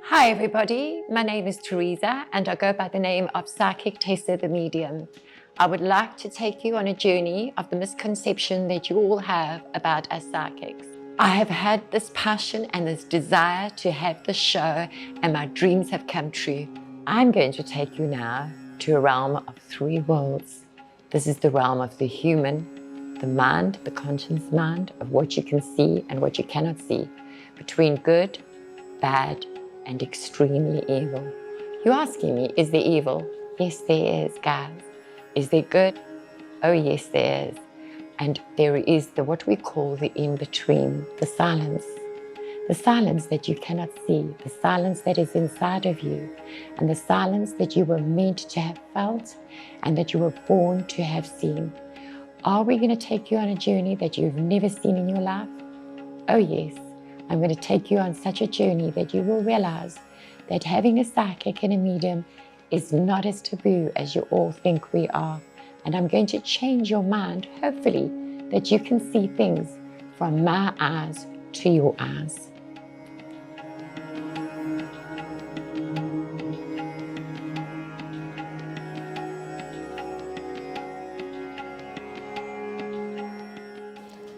Hi everybody, my name is Teresa and I go by the name of Psychic Tess the Medium. I would like to take you on a journey of the misconception that you all have about us psychics. I have had this passion and this desire to have this show and my dreams have come true. I'm going to take you now to a realm of three worlds. This is the realm of the human, the mind, the conscious mind of what you can see and what you cannot see, between good, bad, and extremely evil. You're asking me, is there evil? Yes, there is, guys. Is there good? Oh, yes, there is. And there is what we call the in-between, the silence that you cannot see, the silence that is inside of you, and the silence that you were meant to have felt and that you were born to have seen. Are we going to take you on a journey that you've never seen in your life? Oh, yes. I'm going to take you on such a journey that you will realize that having a psychic and a medium is not as taboo as you all think we are. And I'm going to change your mind, hopefully, that you can see things from my eyes to your eyes.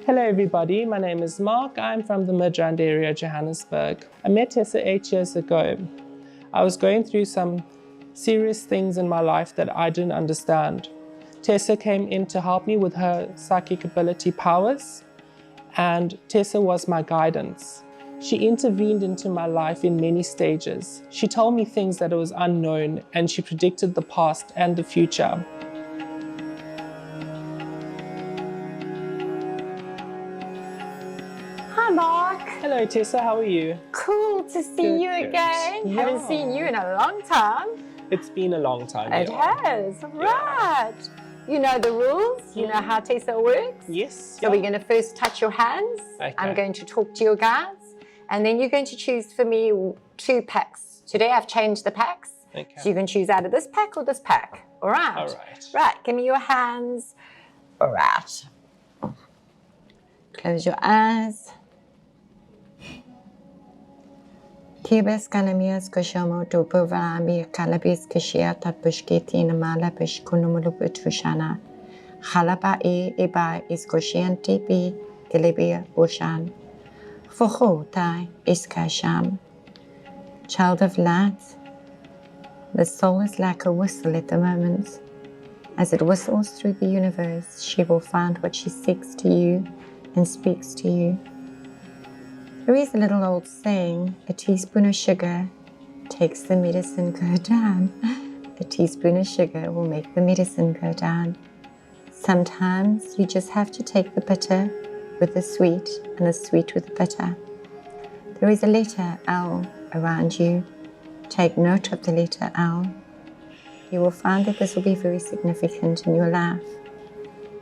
Hello everybody, my name is Mark. I'm from the Midrand area, Johannesburg. I met Tessa 8 years ago. I was going through some serious things in my life that I didn't understand. Tessa came in to help me with her psychic ability powers, and Tessa was my guidance. She intervened into my life in many stages. She told me things that was unknown, and she predicted the past and the future. Hi, Mark. Hello Tessa, how are you? Cool to see you again. Yeah. Haven't seen you in a long time. It's been a long time. It has, right. You know the rules, you know how Tessa works. Yes. So we're going to first touch your hands. Okay. I'm going to talk to your guides. And then you're going to choose for me 2 packs. Today I've changed the packs. Okay. So you can choose out of this pack or this pack. All right. All right. Right, give me your hands. All right. Close your eyes. Kibes kalamias koshamo to povami kalabis kishia tatbushkiti namala bishkunumulubutushana. Halaba eba is koshianti bi kilibia bushan. Fuhu tai iskasham. Child of light, the soul is like a whistle at the moment. As it whistles through the universe, she will find what she seeks to you and speaks to you. There is a little old saying, a teaspoon of sugar takes the medicine go down. A teaspoon of sugar will make the medicine go down. Sometimes you just have to take the bitter with the sweet and the sweet with the bitter. There is a letter L around you. Take note of the letter L. You will find that this will be very significant in your life.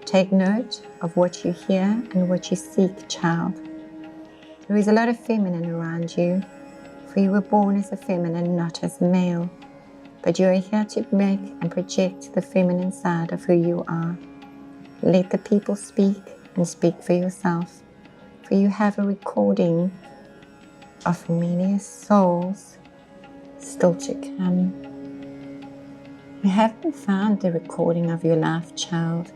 Take note of what you hear and what you seek, child. There is a lot of feminine around you, for you were born as a feminine, not as a male. But you are here to make and project the feminine side of who you are. Let the people speak and speak for yourself, for you have a recording of many souls still to come. You haven't found the recording of your life, child,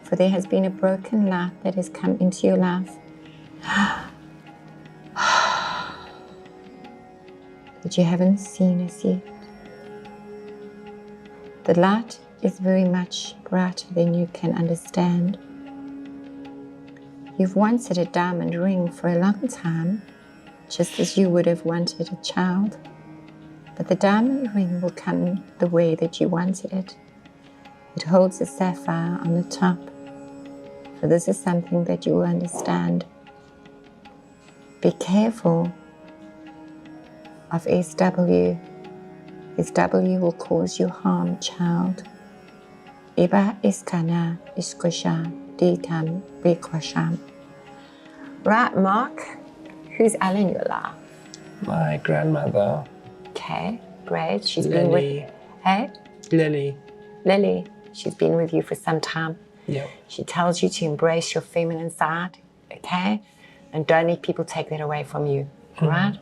for there has been a broken light that has come into your life. That you haven't seen as yet. The light is very much brighter than you can understand. You've wanted a diamond ring for a long time, just as you would have wanted a child. But the diamond ring will come the way that you wanted it. It holds a sapphire on the top, for this is something that you will understand. Be careful of SW. SW will cause you harm, child. Iba iskana iskosha ditam bekwasham. Right, Mark. Who's Al in your life? My grandmother. Okay, great. She's Lily. been with. Hey? Lily. She's been with you for some time. Yeah. She tells you to embrace your feminine side, okay? And don't let people take that away from you, right?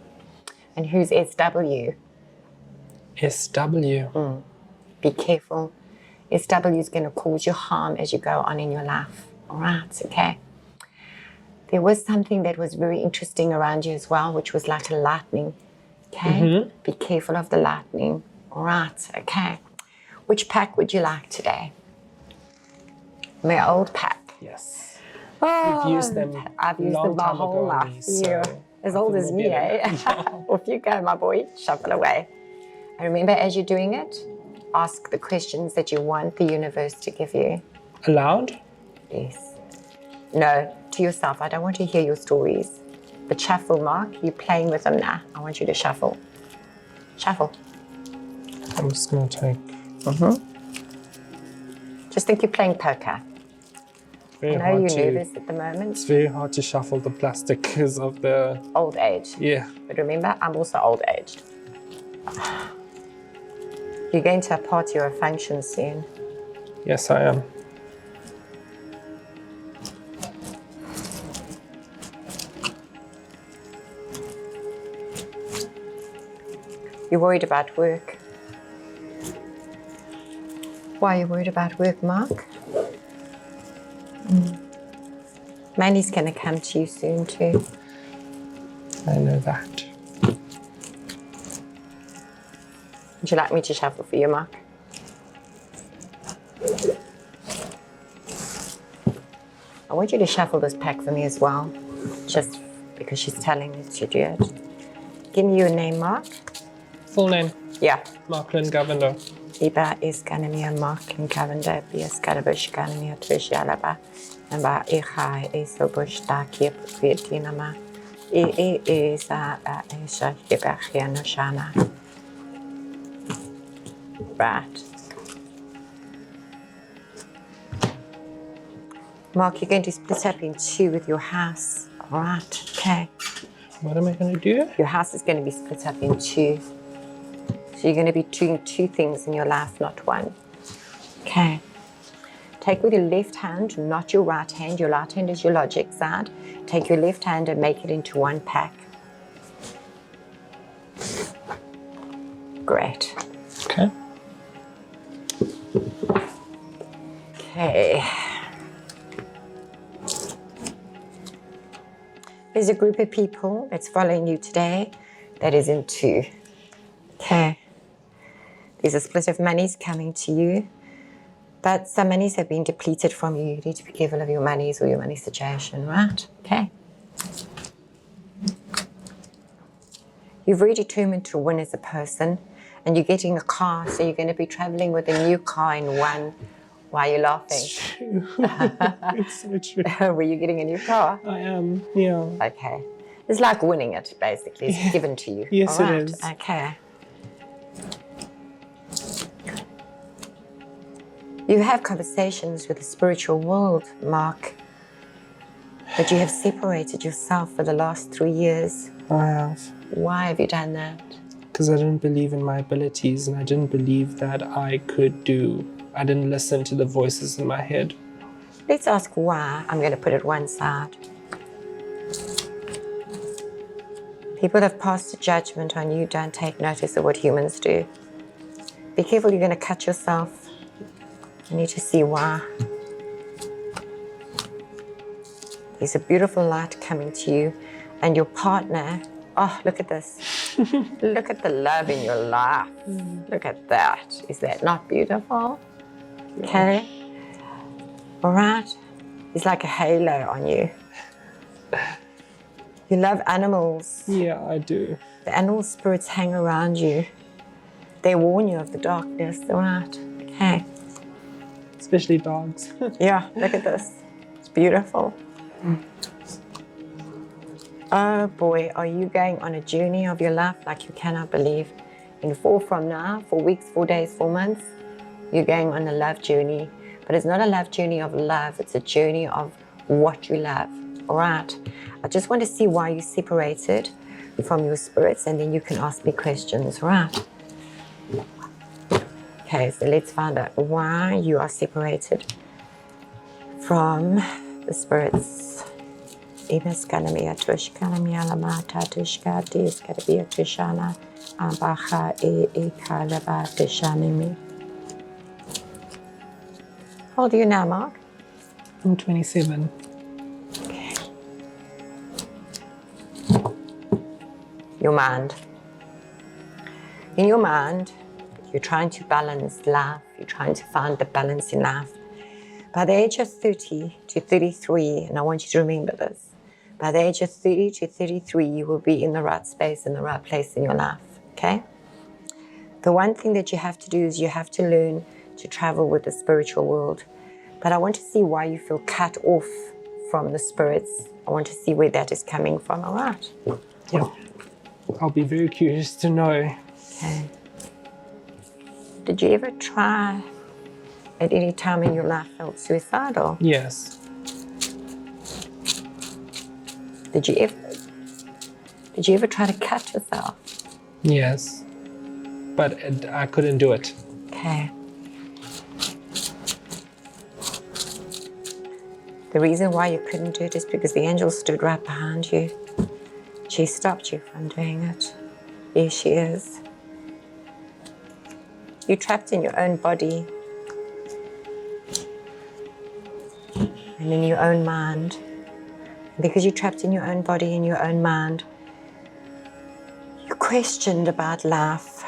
And who's SW? SW. Be careful. SW is going to cause you harm as you go on in your life. All right, okay. There was something that was very interesting around you as well, which was like a lightning. Okay? Be careful of the lightning. All right, okay. Which pack would you like today? My old pack. Yes. Oh, You've used them. I've used them my whole life. Yeah. As old as me, eh? Off you go, my boy. Shuffle away. And remember, as you're doing it, ask the questions that you want the universe to give you. Aloud? Yes. No, to yourself. I don't want to hear your stories. But shuffle, Mark. You're playing with them now. I want you to shuffle. Shuffle. I'm just going to take... Just think you're playing poker. I know you're nervous at the moment. It's very hard to shuffle the plastic because of the... Old age. Yeah. But remember, I'm also old aged. You're going to a party or a function soon. Yes, I am. You're worried about work. Why are you worried about work, Mark? Money's going to come to you soon too. I know that. Would you like me to shuffle for you, Mark? I want you to shuffle this pack for me as well, just because she's telling me to do it. Give me your name, Mark. Full name? Yeah. Marklin Govender. Iba is Ganamia Marklin Govender, Bias Garabush Ganamia Trishalaba, and by Ichai is a bush Daki Putinama. Is a Hibachiano Shana. Right. Mark, you're going to split up in two with your house. All right, okay. What am I going to do? Your house is going to be split up in two. So you're going to be doing two things in your life, not one. Okay. Take with your left hand, not your right hand. Your right hand is your logic side. Take your left hand and make it into one pack. Great. Okay. Okay. There's a group of people that's following you today that is in two. Okay. There's a split of monies coming to you, but some monies have been depleted from you. You need to be careful of your monies or your money situation, right? Okay. You're very determined to win as a person, and you're getting a car, so you're going to be traveling with a new car in one. Why are you laughing? It's true. It's so true. Were you getting a new car? I am, yeah. Okay. It's like winning it, basically. It's given to you. Yes, all right? it is. Okay. You have conversations with the spiritual world, Mark, but you have separated yourself for the last 3 years. I have. Why have you done that? Because I didn't believe in my abilities and I didn't believe that I could do. I didn't listen to the voices in my head. Let's ask why. I'm going to put it one side. People have passed a judgment on you. Don't take notice of what humans do. Be careful, you're going to cut yourself. I need to see why. There's a beautiful light coming to you, and your partner, oh, look at this. Look at the love in your life. Look at that. Is that not beautiful? Okay. All right. It's like a halo on you. You love animals. Yeah, I do. The animal spirits hang around you. They warn you of the darkness, all right? Okay. Especially dogs. Yeah, look at this. It's beautiful. Oh boy, are you going on a journey of your life like you cannot believe? In 4 from now, 4 weeks, 4 days, 4 months, you're going on a love journey. But it's not a love journey of love, it's a journey of what you love. All right. I just want to see why you separated from your spirits, and then you can ask me questions, right? Okay, so let's find out why you are separated from the spirits. Ibis Galamia Tush Galamia Lamata Tushka Dis Garabia Tushana Abaha E Kalaba Tushanimi. How old are you now, Mark? I'm 27. Okay. Your mind. In your mind, you're trying to balance life. You're trying to find the balance in life. By the age of 30 to 33, and I want you to remember this, by the age of 30 to 33, you will be in the right space, in the right place in your life, okay? The one thing that you have to do is you have to learn to travel with the spiritual world. But I want to see why you feel cut off from the spirits. I want to see where that is coming from, all right? Yeah. I'll be very curious to know. Okay. Did you ever try at any time in your life felt suicidal? Yes. Did you ever try to cut yourself? Yes. But I couldn't do it. Okay. The reason why you couldn't do it is because the angel stood right behind you. She stopped you from doing it. Here she is. You're trapped in your own body and in your own mind. Because you're trapped in your own body and your own mind, you're questioned about life.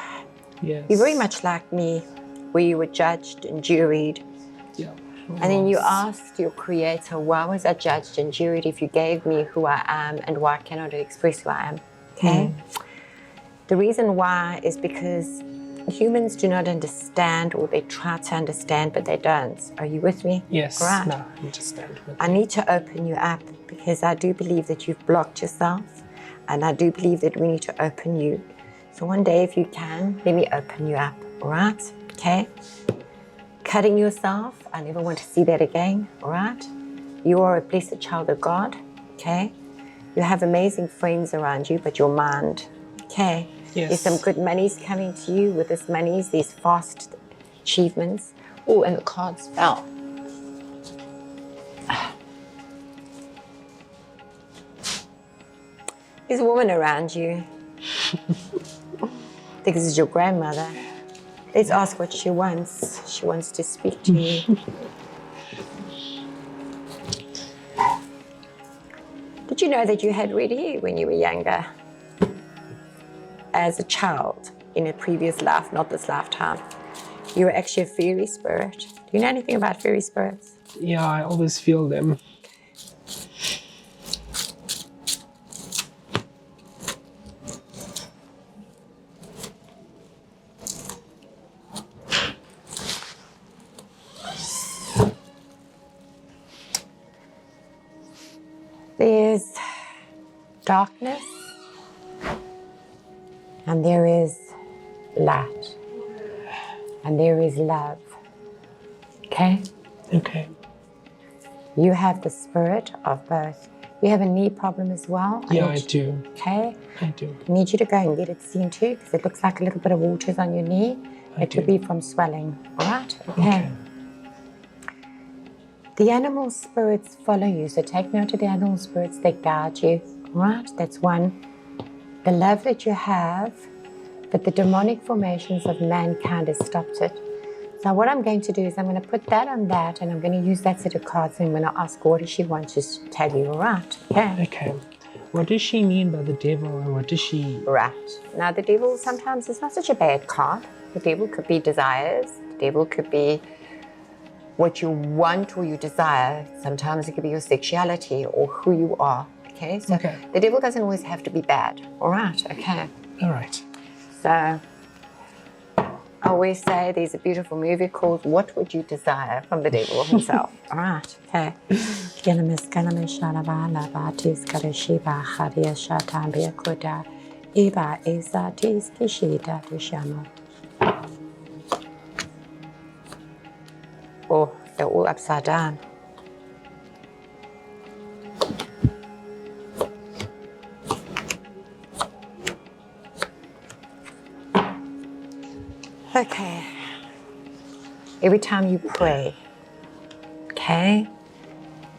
Yes. You're very much like me, where you were judged and juried. Yeah. And then you asked your creator, why was I judged and juried if you gave me who I am, and why cannot I express who I am? Okay? The reason why is because humans do not understand, or they try to understand, but they don't. Are you with me? Yes. Right. No, I understand. I need to open you up because I do believe that you've blocked yourself, and I do believe that we need to open you. So one day, if you can, let me open you up, all right? Okay? Cutting yourself, I never want to see that again, all right? You are a blessed child of God, okay? You have amazing friends around you, but your mind, okay? Yes. There's some good monies coming to you. With this monies, these fast achievements. Oh, and the cards fell. There's a woman around you. I think this is your grandmother. Let's ask what she wants. She wants to speak to you. Did you know that you had red hair when you were younger? As a child, in a previous life, not this lifetime. You were actually a fairy spirit. Do you know anything about fairy spirits? Yeah, I always feel them. There's darkness and there is light and there is love. Okay? Okay. You have the spirit of both. You have a knee problem as well. Yeah, I do. Okay? I do. I need you to go and get it seen too, because it looks like a little bit of water is on your knee. It could be from swelling. All right? Okay. The animal spirits follow you, so take note of the animal spirits, they guide you, right? That's one. The love that you have, but the demonic formations of mankind has stopped it. So what I'm going to do is I'm going to put that on that, and I'm going to use that set of cards, and I'm going to ask what does she want to tell you, all right? Okay. Okay. What does she mean by the devil, and what does she... Right. Now the devil sometimes is not such a bad card. The devil could be desires. The devil could be what you want or you desire. Sometimes it could be your sexuality or who you are, okay? So the devil doesn't always have to be bad, all right? Okay. All right. So I always say there's a beautiful movie called What Would You Desire from the devil himself, all right? Okay. Oh, they're all upside down. Okay. Every time you pray, okay,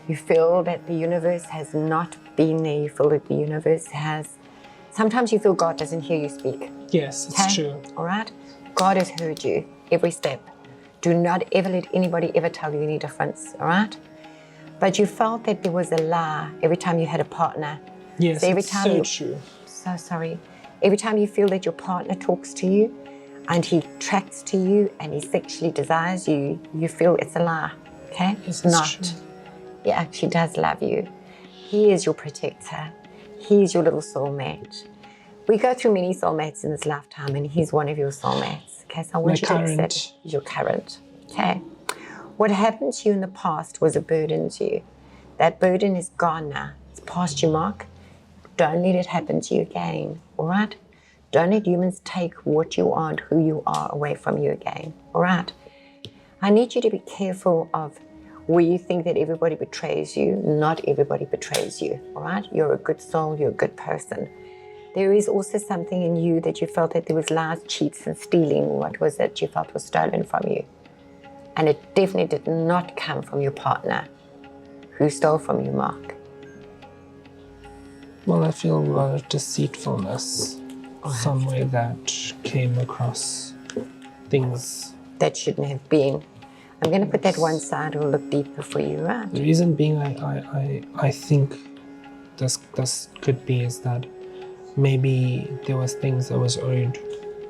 You feel that the universe has not been there. You feel that the universe has... Sometimes you feel God doesn't hear you speak. Yes, it's true. All right? God has heard you every step. Do not ever let anybody ever tell you any difference, all right? But you felt that there was a lie every time you had a partner. Yes, so every it's time so you, true. So sorry. Every time you feel that your partner talks to you and he attracts to you and he sexually desires you, you feel it's a lie, okay? Yes, It's not. true. He actually does love you. He is your protector. He's your little soulmate. We go through many soulmates in this lifetime, and he's one of your soulmates. Okay, so I want you to accept he's your current. Okay. What happened to you in the past was a burden to you. That burden is gone now. It's past you, Mark. Don't let it happen to you again, all right? Don't let humans take what you are and who you are away from you again, all right? I need you to be careful of where you think that everybody betrays you. Not everybody betrays you, all right? You're a good soul. You're a good person. There is also something in you that you felt that there was lies, cheats, and stealing. What was it you felt was stolen from you? And it definitely did not come from your partner. Who stole from you, Mark? Well, I feel a lot of deceitfulness. Some way that came across things. That shouldn't have been. I'm going to put that one side. It'll look deeper for you, right? The reason being I think this could be is that maybe there was things that was owed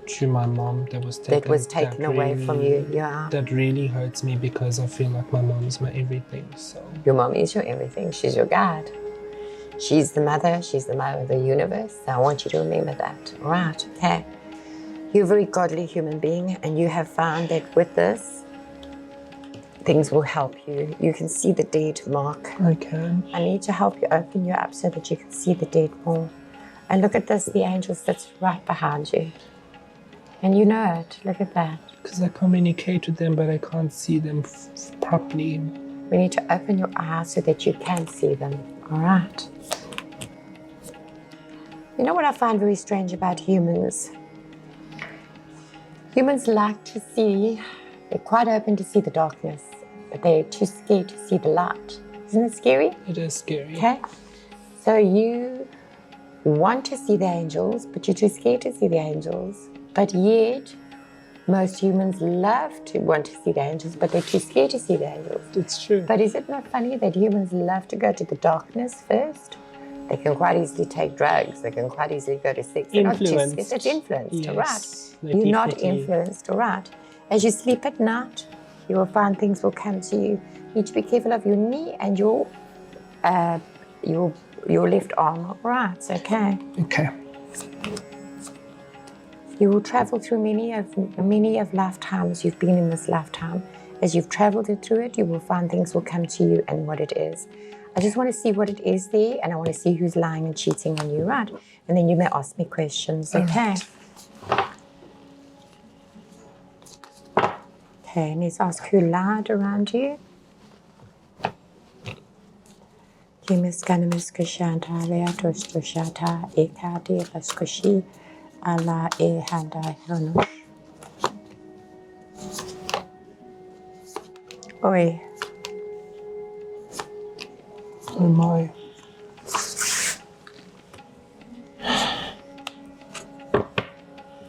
to my mom that was taken away from you, yeah. That really hurts me because I feel like my mom is my everything, so. Your mom is your everything. She's your guide. She's the mother of the universe. So I want you to remember that, all right? Okay. You're a very godly human being, and you have found that with this, things will help you. You can see the dead, Mark. I can. I need to help you open you up so that you can see the dead more. And look at this, the angel sits right behind you. And you know it, look at that. Because I communicate with them, but I can't see them properly. We need to open your eyes so that you can see them, all right? You know what I find very strange about humans? Humans like to see, they're quite open to see the darkness, but they're too scared to see the light. Isn't it scary? It is scary. Okay. So you want to see the angels, but you're too scared to see the angels. But yet, most humans love to want to see the angels, but they're too scared to see the angels. It's true. But is it not funny that humans love to go to the darkness first? They can quite easily take drugs. They can quite easily go to sex. Influenced. It's influenced, yes, right? You're not definitely. influenced, right? As you sleep at night, you will find things will come to you. You need to be careful of your knee and your left arm, right? Okay. Okay. You will travel through many of lifetimes you've been in this lifetime. As you've traveled through it, you will find things will come to you and what it is. I just want to see what it is there, and I want to see who's lying and cheating on you, right? And then you may ask me questions, okay? Okay, let's ask who lied around you. Oi. Oh my.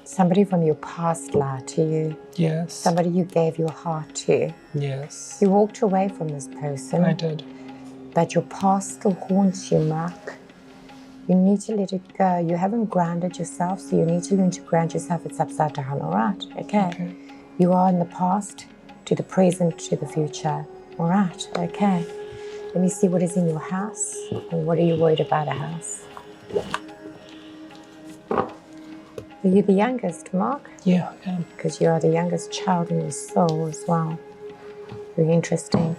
Somebody from your past lied to you. Yes. Somebody you gave your heart to. Yes. You walked away from this person. I did. But your past still haunts you, Mark. You need to let it go. You haven't grounded yourself, so you need to learn to ground yourself. It's upside down, all right? Okay. You are in the past, to the present, to the future. All right, okay. Let me see what is in your house, and what are you worried about a house? Are you the youngest, Mark? Yeah, I am. Because you are the youngest child in your soul as well. Very interesting.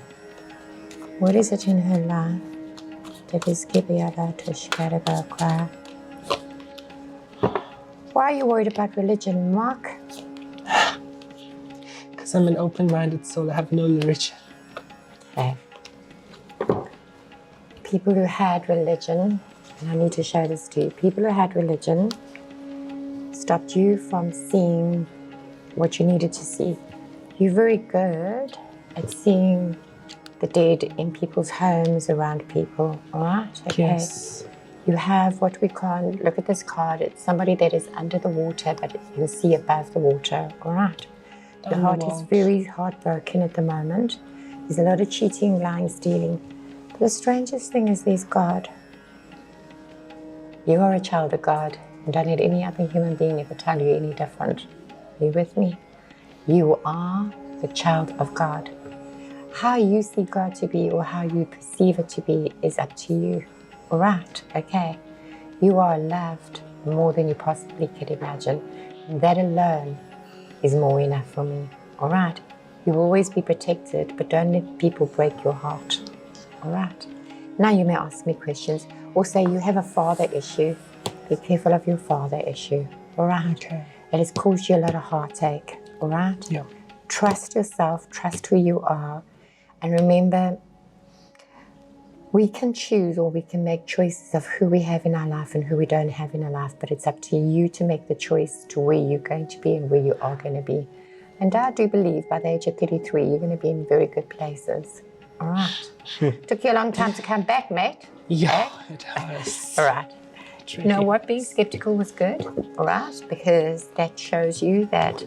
What is it in her life that is giving her to shkara cry? Why are you worried about religion, Mark? Because I'm an open-minded soul. I have no religion. Okay. People who had religion, and I need to show this to you, people who had religion stopped you from seeing what you needed to see. You're very good at seeing the dead in people's homes, around people, all right? Okay. Yes. You have what we call, look at this card, it's somebody that is under the water, but you can see above the water, all right? Your heart is very heartbroken at the moment. There's a lot of cheating, lying, stealing. But the strangest thing is there's God. You are a child of God, and don't let any other human being ever tell you any different. Are you with me? You are the child of God. How you see God to be or how you perceive it to be is up to you. All right, okay. You are loved more than you possibly could imagine. And that alone is more enough for me. All right. You will always be protected, but don't let people break your heart. All right. Now you may ask me questions or say you have a father issue. Be careful of your father issue. All right. Okay. It has caused you a lot of heartache. All right. Yeah. Trust yourself. Trust who you are. And remember, we can choose or we can make choices of who we have in our life and who we don't have in our life, but it's up to you to make the choice to where you're going to be and where you are going to be. And I do believe by the age of 33, you're going to be in very good places. All right. Took you a long time to come back, mate. Yeah, it has. All right. You know what? Being skeptical was good, all right? Because that shows you that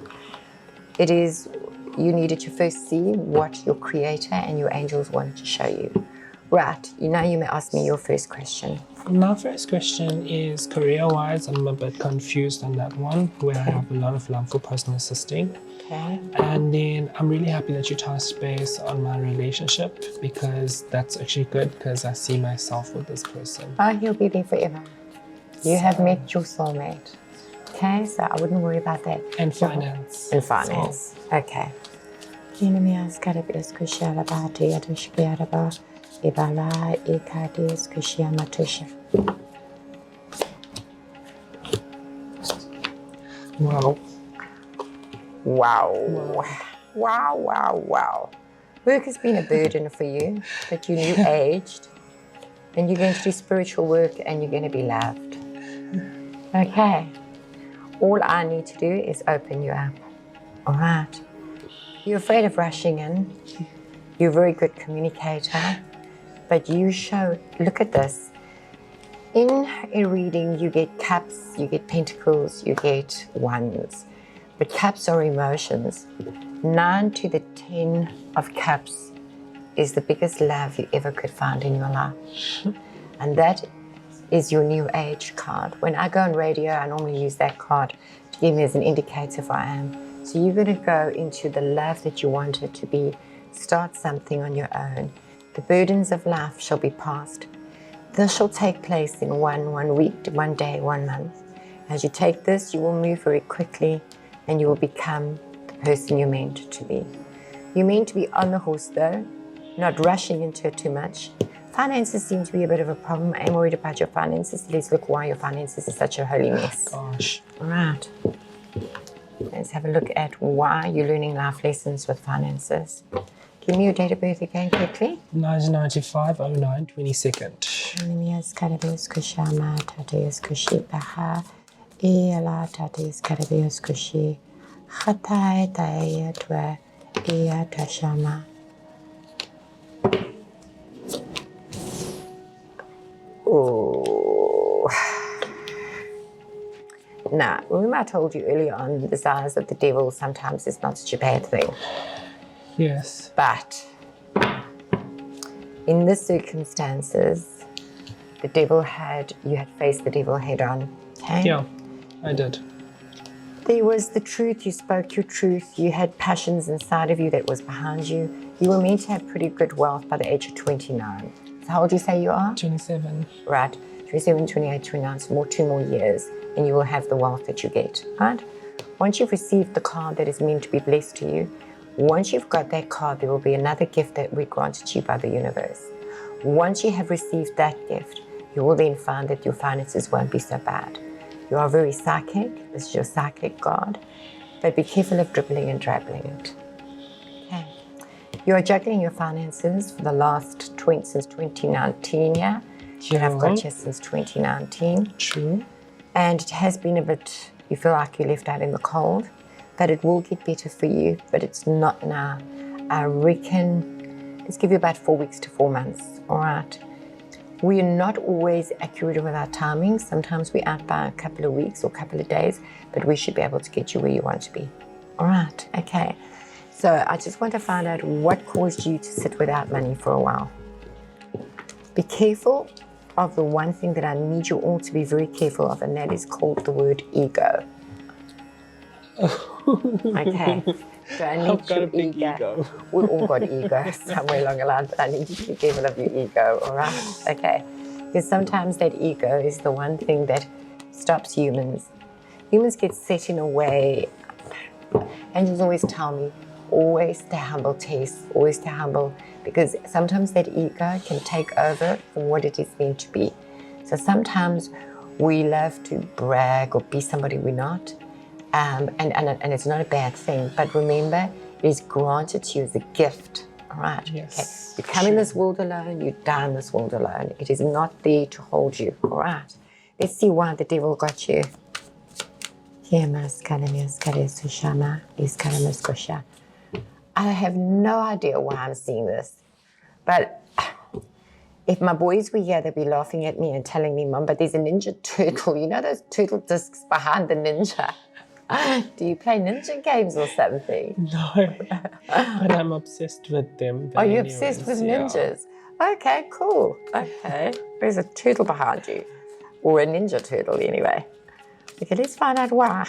it is, you needed to first see what your creator and your angels wanted to show you. Right, you may ask me your first question. My first question is career-wise. I'm a bit confused on that one, where I have a lot of love for personal assisting. Okay. And then I'm really happy that you touched base on my relationship, because that's actually good, because I see myself with this person. Oh, he'll be there forever. You have met your soulmate. Okay, so I wouldn't worry about that. And finance. And finance. Okay. Ibala ikadis kushiyamatusha. Wow. Wow. Wow, wow, wow. Work has been a burden for you, but you're new aged and you're going to do spiritual work and you're going to be loved. Okay. All I need to do is open you up. All right. You're afraid of rushing in. You're a very good communicator. But you show, look at this. In a reading, you get cups, you get pentacles, you get wands. But cups are emotions. 9 to the 10 of cups is the biggest love you ever could find in your life. And that is your new age card. When I go on radio, I normally use that card to give me as an indicator of where I am. So you're going to go into the love that you wanted to be, start something on your own. The burdens of life shall be past. This shall take place in one week, 1 day, 1 month. As you take this, you will move very quickly and you will become the person you're meant to be. You're meant to be on the horse though, not rushing into it too much. Finances seem to be a bit of a problem. I'm worried about your finances. Let's look why your finances is such a holy mess. Gosh. All right. Let's have a look at why you're learning life lessons with finances. Give me your date of birth again quickly. 1995, 09, 22nd. Animias carabios kushama, tateus kushi baha, eala tateus carabios kushi, hatai taia twa, ea tashama. Oh. Now, remember I told you earlier on the desires of the devil sometimes is not such a bad thing. Yes. But in the circumstances, you had faced the devil head on. Okay? Yeah, I did. There was the truth, you spoke your truth, you had passions inside of you that was behind you. You were meant to have pretty good wealth by the age of 29. So how old do you say you are? 27. Right, 27, 28, 29, so 2 more years, and you will have the wealth that you get, right? Once you've received the card that is meant to be blessed to you, once you've got that card, there will be another gift that we granted to you by the universe. Once you have received that gift, you will then find that your finances won't be so bad. You are very psychic. This is your psychic card. But be careful of dribbling and drabbling it. Okay. You are juggling your finances for the last since 2019, yeah? You have got you since 2019. True. And it has been a bit, you feel like you're left out in the cold. But it will get better for you, but it's not now. I reckon let's give you about 4 weeks to 4 months, all right? We are not always accurate with our timing. Sometimes we're out by a couple of weeks or a couple of days, but we should be able to get you where you want to be. All right, okay. So I just want to find out what caused you to sit without money for a while. Be careful of the one thing that I need you all to be very careful of, and that is called the word ego. Okay. So I need I've got a big ego. We all got ego somewhere along the line, but I need you to be careful of your ego, all right? Okay. Because sometimes that ego is the one thing that stops humans. Humans get set in a way. Angels always tell me, always stay humble, Tess, always stay humble, because sometimes that ego can take over for what it is meant to be. So sometimes we love to brag or be somebody we're not, and it's not a bad thing, but remember, it is granted to you as a gift, all right? Yes. Okay. You come in this world alone, you die in this world alone. It is not there to hold you, all right? Let's see why the devil got you. I have no idea why I'm seeing this, but if my boys were here, they'd be laughing at me and telling me, Mum, but there's a ninja turtle. You know those turtle discs behind the ninja? Do you play ninja games or something? No, but I'm obsessed with them. Are you obsessed with ninjas? Okay, cool. Okay, there's a turtle behind you, or a ninja turtle anyway. Okay, let's find out why.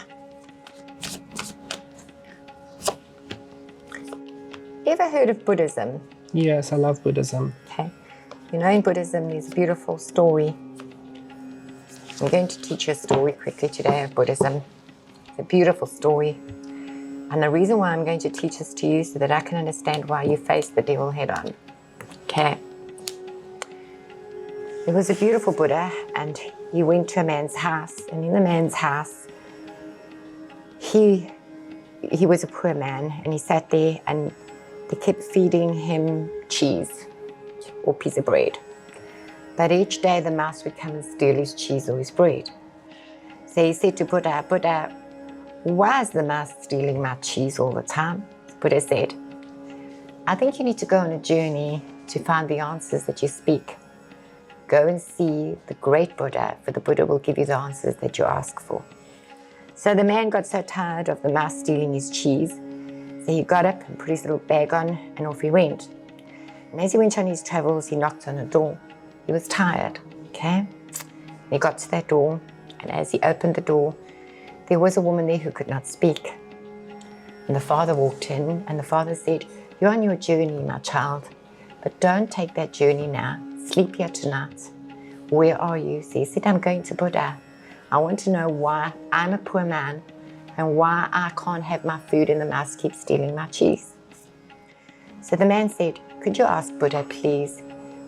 Ever heard of Buddhism? Yes, I love Buddhism. Okay. You know, in Buddhism, there's a beautiful story. I'm going to teach you a story quickly today of Buddhism. It's a beautiful story. And the reason why I'm going to teach this to you is so that I can understand why you face the devil head on. Okay. There was a beautiful Buddha, and he went to a man's house. And in the man's house, he was a poor man, and he sat there, and they kept feeding him cheese or piece of bread. But each day the mouse would come and steal his cheese or his bread. So he said to Buddha, Buddha, why is the mouse stealing my cheese all the time? Buddha said, I think you need to go on a journey to find the answers that you speak. Go and see the great Buddha, for the Buddha will give you the answers that you ask for. So the man got so tired of the mouse stealing his cheese, so he got up and put his little bag on and off he went. And as he went on his travels, he knocked on a door. He was tired, okay? He got to that door, and as he opened the door, there was a woman there who could not speak. And the father walked in, and the father said, you're on your journey, my child, but don't take that journey now. Sleep here tonight. Where are you? So he said, I'm going to Buddha. I want to know why I'm a poor man and why I can't have my food and the mouse keeps stealing my cheese. So the man said, could you ask Buddha, please,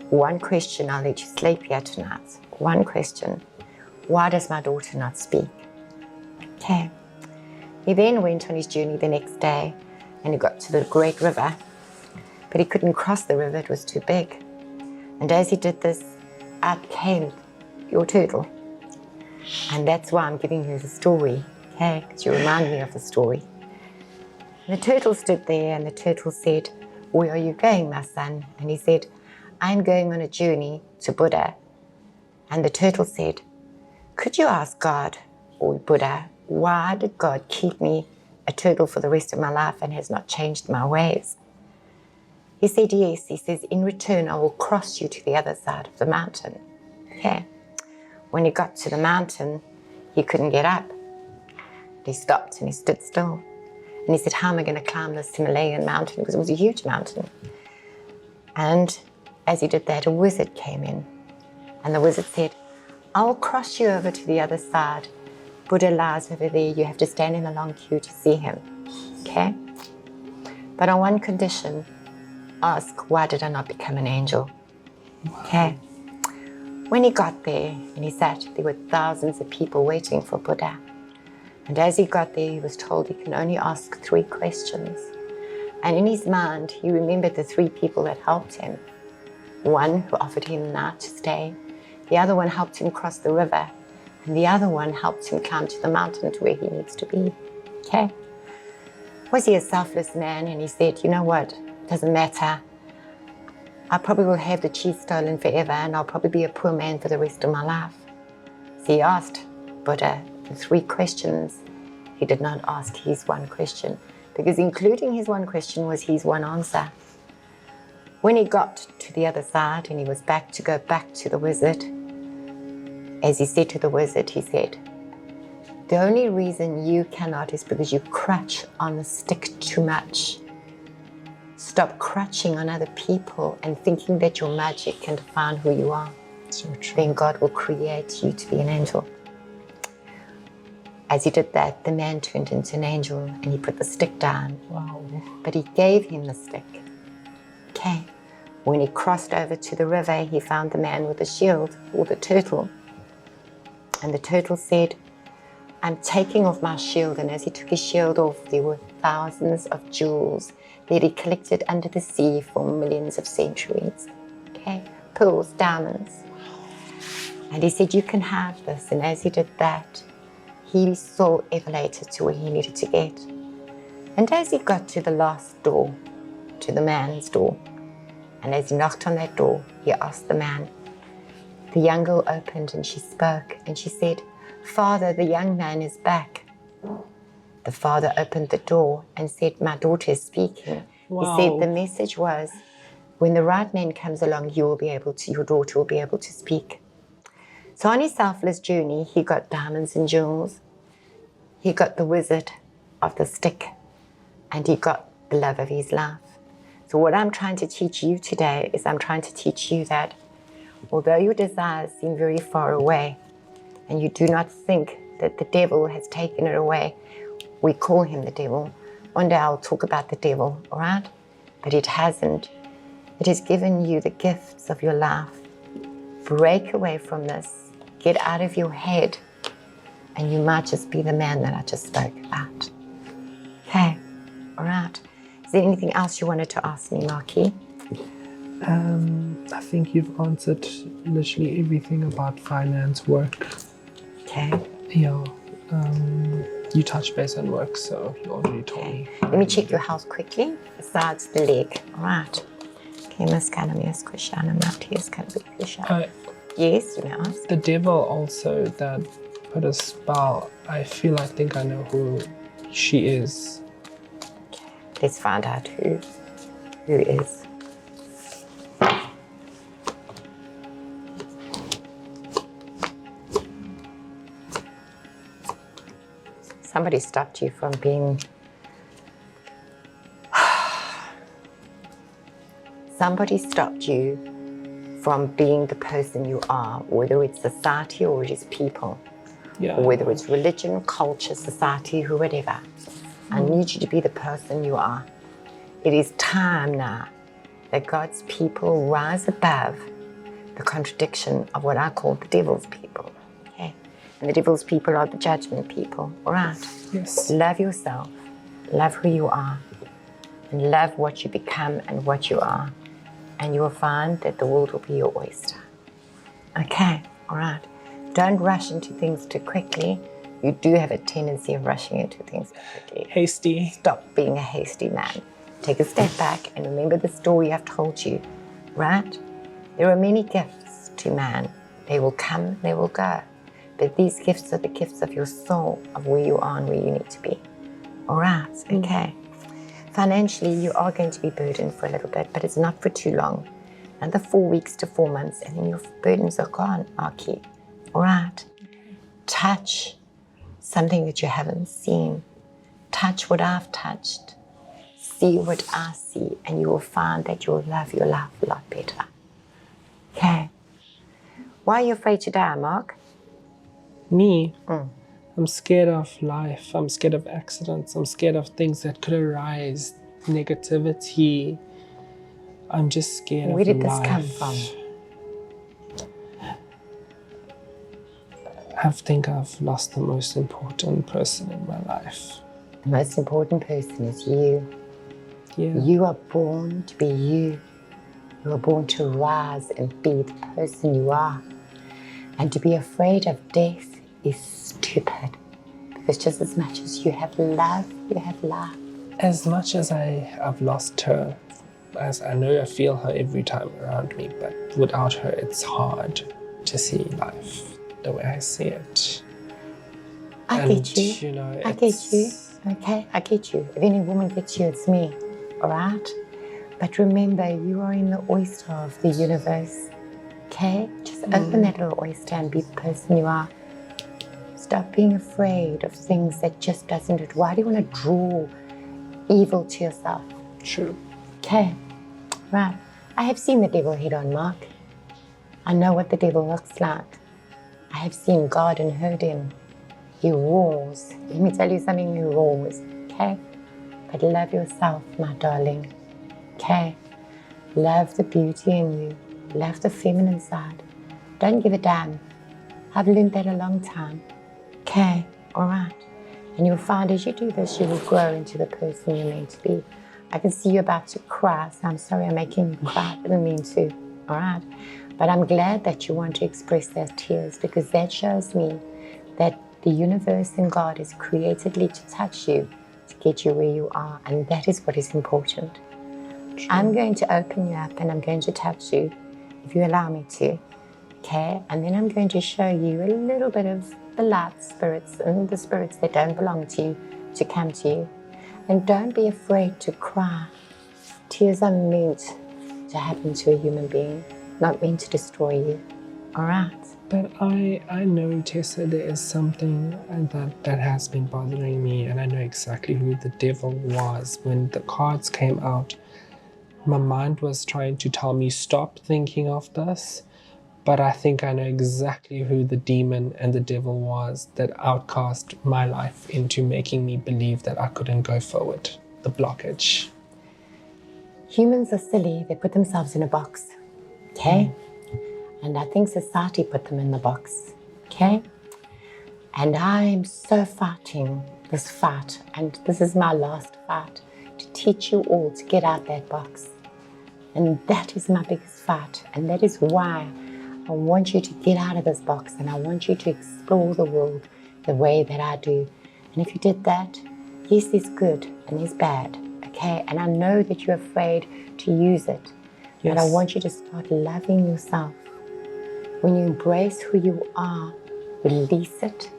one question, I'll let you sleep here tonight. One question. Why does my daughter not speak? Okay. He then went on his journey the next day, and he got to the great river, but he couldn't cross the river, it was too big. And as he did this, out came your turtle. And that's why I'm giving you the story, okay? Because you remind me of the story. And the turtle stood there, and the turtle said, where are you going, my son? And he said, I'm going on a journey to Buddha. And the turtle said, could you ask God or Buddha, why did God keep me a turtle for the rest of my life and has not changed my ways? He said, yes. He says, in return, I will cross you to the other side of the mountain. Okay. When he got to the mountain, he couldn't get up. He stopped and he stood still. And he said, how am I going to climb this Himalayan mountain? Because it was a huge mountain. And as he did that, a wizard came in. And the wizard said, I'll cross you over to the other side. Buddha lies over there. You have to stand in a long queue to see him. Okay? But on one condition, ask, why did I not become an angel? Okay? When he got there and he sat, there were thousands of people waiting for Buddha. And as he got there, he was told he can only ask 3 questions. And in his mind, he remembered the 3 people that helped him. One who offered him a night to stay. The other one helped him cross the river. And the other one helped him climb to the mountain to where he needs to be. Okay? Was he a selfless man? And he said, you know what? It doesn't matter. I probably will have the cheese stolen forever and I'll probably be a poor man for the rest of my life. So he asked Buddha the 3 questions. He did not ask his one question, because including his one question was his one answer. When he got to the other side and he was back to go back to the wizard, as he said to the wizard, he said, the only reason you cannot is because you crutch on the stick too much. Stop crutching on other people and thinking that your magic can define who you are. So true. Then God will create you to be an angel. As he did that, the man turned into an angel and he put the stick down. Wow. But he gave him the stick. Okay. When he crossed over to the river, he found the man with the shield, or the turtle. And the turtle said, I'm taking off my shield. And as he took his shield off, there were thousands of jewels that he collected under the sea for millions of centuries. Okay. Pearls, diamonds. And he said, you can have this. And as he did that, his soul elevated to where he needed to get. And as he got to the last door, to the man's door, and as he knocked on that door, he asked the man. The young girl opened and she spoke and she said, Father, the young man is back. The father opened the door and said, my daughter is speaking. Wow. He said the message was, when the right man comes along, your daughter will be able to speak. So on his selfless journey, he got diamonds and jewels. He got the wizard of the stick, and he got the love of his life. So what I'm trying to teach you today is I'm trying to teach you that although your desires seem very far away, and you do not think that the devil has taken it away, we call him the devil. One day I'll talk about the devil, all right? But it hasn't. It has given you the gifts of your life. Break away from this. Get out of your head, and you might just be the man that I just spoke about. Okay, all right. Is there anything else you wanted to ask me, Marky? I think you've answered literally everything about finance, work. Okay. Yeah. You touched base on work, so you already told me. Let me check your health quickly, besides the leg. All right. Okay, Miss Canamius Kushana, Matthias Canamius. Yes, you may ask. The devil also that put a spell, I think I know who she is. Okay, let's find out who is. Somebody stopped you from being... Somebody stopped you from being the person you are, whether it's society or it is people, Yeah. or whether it's religion, culture, society, whatever. I need you to be the person you are. It is time now that God's people rise above the contradiction of what I call the devil's people. Okay? And the devil's people are the judgment people, all right? Yes. Love yourself, love who you are, and love what you become and what you are. And you will find that the world will be your oyster. Okay, all right. Don't rush into things too quickly. You do have a tendency of rushing into things too quickly. Hasty. Stop being a hasty man. Take a step back and remember the story I've told you, right? There are many gifts to man. They will come, they will go. But these gifts are the gifts of your soul, of where you are and where you need to be. All right, okay. Financially, you are going to be burdened for a little bit, but it's not for too long. Another 4 weeks to 4 months, and then your burdens are gone, Marky. All right. Touch something that you haven't seen. Touch what I've touched. See what I see, and you will find that you'll love your life a lot better. Okay. Why are you afraid to die, Mark? Me? I'm scared of life. I'm scared of accidents. I'm scared of things that could arise. Negativity. I'm just scared Where of did life. this come from? I think I've lost the most important person in my life. The most important person is you. Yeah. You are born to be you. You are born to rise and be the person you are. And to be afraid of death is stupid. Because just as much as you have love, you have life. As much as I've lost her, as I know I feel her every time around me, but without her, it's hard to see life the way I see it. I get you. You know, I get you. Okay, I get you. If any woman gets you, it's me. All right? But remember, you are in the oyster of the universe. Okay? Just open that little oyster and be the person you are. Stop being afraid of things that just doesn't do it. Why do you want to draw evil to yourself? True. Okay. Right. I have seen the devil head on, Mark. I know what the devil looks like. I have seen God and heard him. He roars. Let me tell you something, he roars. Okay? But love yourself, my darling. Okay? Love the beauty in you. Love the feminine side. Don't give a damn. I've learned that a long time. Okay? Alright. And you'll find as you do this, you will grow into the person you're meant to be. I can see you about to cry, so I'm sorry I'm making you cry. I didn't mean to. Alright? But I'm glad that you want to express those tears, because that shows me that the universe and God is createdly to touch you, to get you where you are, and that is what is important. True. I'm going to open you up and I'm going to touch you, if you allow me to, okay? And then I'm going to show you a little bit of the light spirits and the spirits that don't belong to you to come to you. And don't be afraid to cry. Tears are meant to happen to a human being, not meant to destroy you, all right? But I know, Tessa, there is something that has been bothering me, and I know exactly who the devil was. When the cards came out, my mind was trying to tell me, stop thinking of this, but I think I know exactly who the demon and the devil was that outcast my life into making me believe that I couldn't go forward. The blockage. Humans are silly. They put themselves in a box, okay? And I think society put them in the box, okay? And I'm so fighting this fight, and this is my last fight, to teach you all to get out that box. And that is my biggest fight, and that is why I want you to get out of this box, and I want you to explore the world the way that I do. And if you did that, yes, there's good and there's bad, okay? And I know that you're afraid to use it, yes. But I want you to start loving yourself. When you embrace who you are, release it,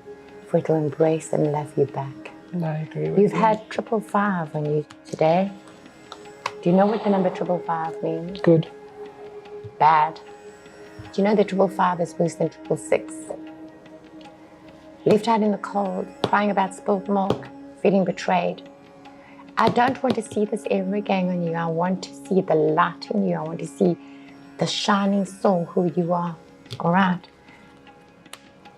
for it will embrace and love you back. I agree with You've you. had 555 on you today. Do you know what the number 555 means? Good. Bad. Do you know that 555 is worse than 666? Left out in the cold, crying about spilled milk, feeling betrayed. I don't want to see this ever again on you. I want to see the light in you. I want to see the shining soul who you are. All right.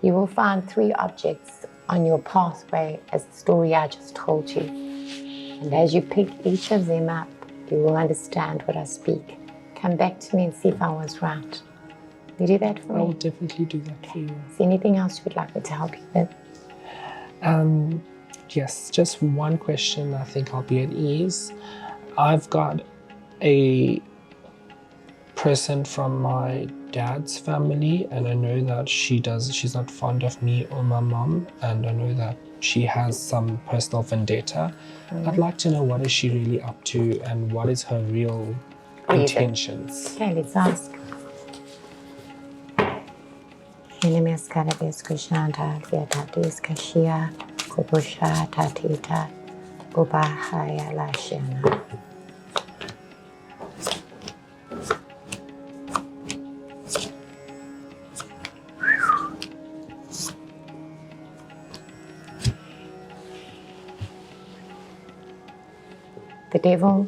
You will find 3 objects on your pathway as the story I just told you. And as you pick each of them up, you will understand what I speak. Come back to me and see if I was right. You do that for me? I will definitely do that for you. Is there anything else you would like me to help you with? Yes, just one question. I think I'll be at ease. I've got a present from my dad's family, and I know that she's not fond of me or my mom, and I know that she has some personal vendetta. I'd like to know, what is she really up to, and what is her real intentions? Okay, let's ask. The devil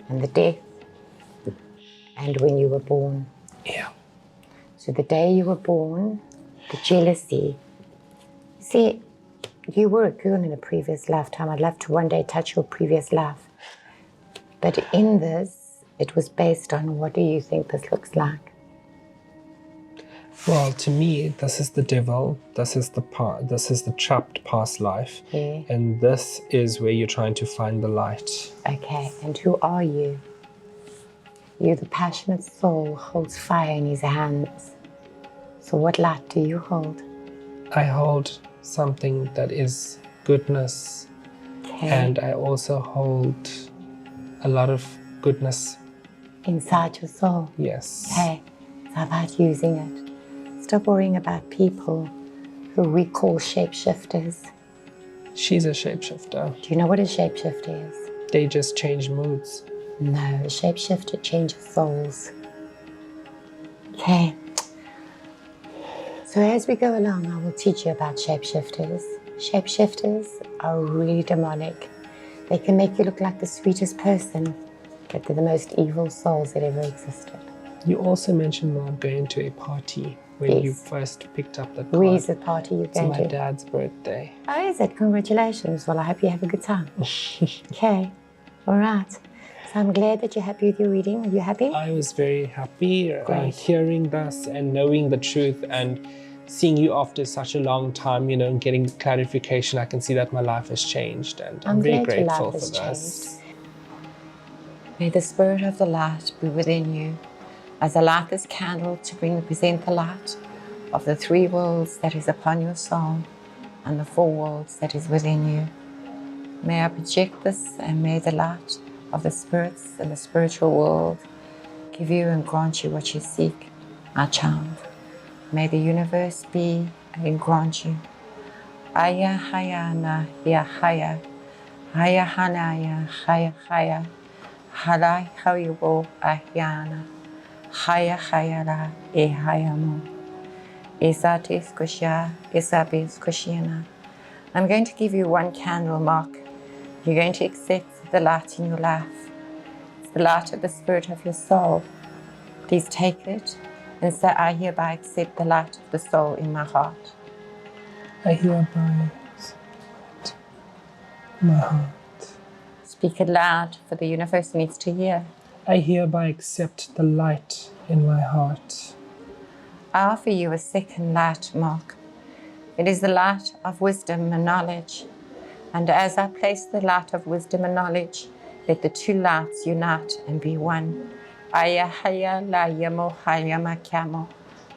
and the death and when you were born. Yeah. So the day you were born, the jealousy. See, you were a girl in a previous lifetime. I'd love to one day touch your previous life. But in this, it was based on, what do you think this looks like? Well, to me, this is the devil. This is the trapped past life. Yeah. And this is where you're trying to find the light. Okay, and who are you? You, the passionate soul, holds fire in his hands. So what light do you hold? I hold something that is goodness. Okay. And I also hold a lot of goodness. Inside your soul. Yes. Okay, it's about using it. Stop worrying about people who we call shapeshifters. She's a shapeshifter. Do you know what a shapeshifter is? They just change moods. No, a shapeshifter changes souls. Okay. So as we go along, I will teach you about shapeshifters. Shapeshifters are really demonic. They can make you look like the sweetest person, but they're the most evil souls that ever existed. You also mentioned about going to a party when Yes. you first picked up the card. Where's the party you're It's going my to? dad's birthday. Oh, is it? Congratulations. Well, I hope you have a good time. Okay. All right. So I'm glad that you're happy with your reading. Are you happy? I was very happy Great. hearing this and knowing the truth and seeing you after such a long time, you know, getting clarification. I can see that my life has changed, and I'm very glad your grateful life for has this. changed. May the spirit of the light be within you as I light this candle to represent the light of the 3 worlds that is upon your soul and the 4 worlds that is within you. May I project this, and may the light of the spirits and the spiritual world give you and grant you what you seek, my child. May the universe be and grant you. Aya haya na ya haya. Haya hanaya haya haya. Halai hawibo ahyana. Haya haya la e haya mo. Isatis kusha, isabis kushina. I'm going to give you 1 candle, Mark. You're going to accept the light in your life. It's the light of the spirit of your soul. Please take it and say, I hereby accept the light of the soul in my heart. I hereby accept my heart. Speak it loud, for the universe needs to hear. I hereby accept the light in my heart. I offer you a 2nd light, Mark. It is the light of wisdom and knowledge. And as I place the light of wisdom and knowledge, let the 2 lights unite and be one. Aya haya la yamo hayama kamo.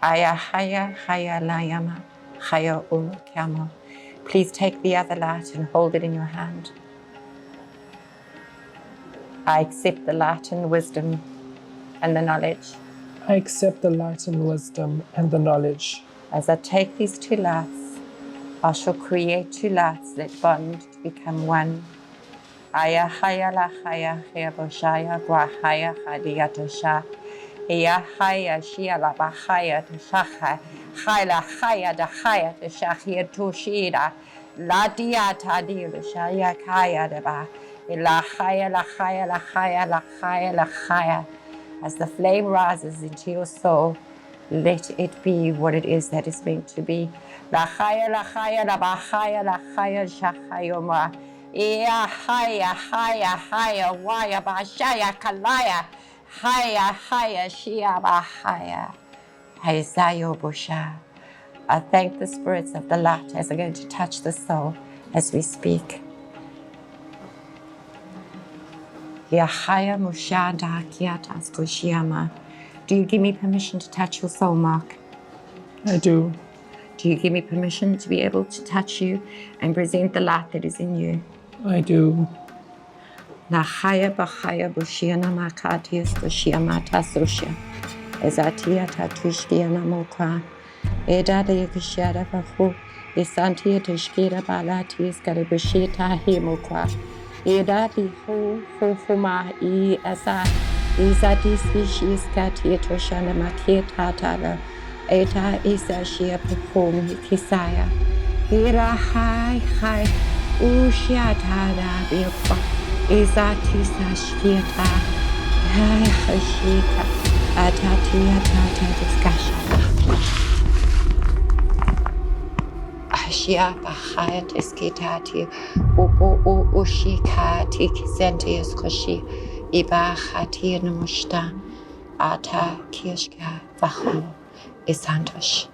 Aya haya haya la yama haya umu kamo. Please take the other light and hold it in your hand. I accept the light and wisdom and the knowledge. I accept the light and wisdom and the knowledge. As I take these 2 lights, I shall create 2 lights that bond to become one. Aya haya la haya haya boshaya gwa haya hadia tosha. Iya haya shia la bahaya tosha. Haila haya da haya tosha hia toshida. La dia ta dia shaya kaya da ba. La haya la haya la haya la haya la haya. As the flame rises into your soul, let it be what it is that is meant to be. La haya la bahaya la haya shahayoma. Ia haya haya haya waya bashaya kalaya. Haya haya shia bahaya. Haisayo busha. I thank the spirits of the light as I'm going to touch the soul as we speak. Yahaya mushada kiatas kushiyama. Do you give me permission to touch your soul, Mark? I do. Do you give me permission to be able to touch you and present the light that is in you? I do. Lahaya bahaya bushiana makatias kushiyamata susha. Ezatia tatushkiana mokwa. Edada yakishara bahu. Esantia tushkira balatias karibushita himokwa. Edadi ho ma I asa. Izadi species katia toshana makieta tala. Eta isa shia pupum kisaya. Ira hai ushiatada bilkwa. Izati sashkieta. Hai hashika. Atatia tata discussion. Ashia bahaya tiskitati. Upo ushika tikisentius koshi. Iba hati namushta. Ata kishka vahu. Isantosh.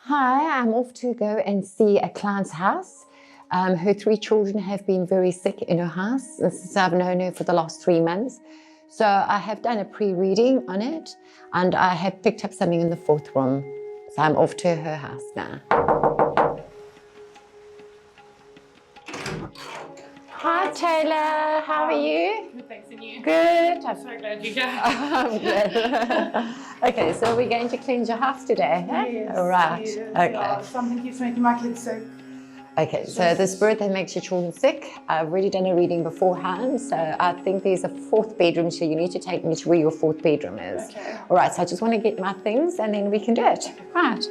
Hi, I'm off to go and see a client's house. Her 3 children have been very sick in her house since I've known her for the last 3 months. So I have done a pre-reading on it, and I have picked up something in the 4th room. So I'm off to her house now. Hi, Hi, Cele. How are you? Good, thanks, and you? Good. I'm so glad you guys. I'm good. Okay, so we're going to cleanse your house today, huh? Yes, All right. yes, Okay. yeah, something keeps making my kids sick. Okay, so the spirit that makes your children sick, I've already done a reading beforehand, so I think there's a fourth bedroom, so you need to take me to where your fourth bedroom is. Okay. All right, so I just want to get my things and then we can do it. Right.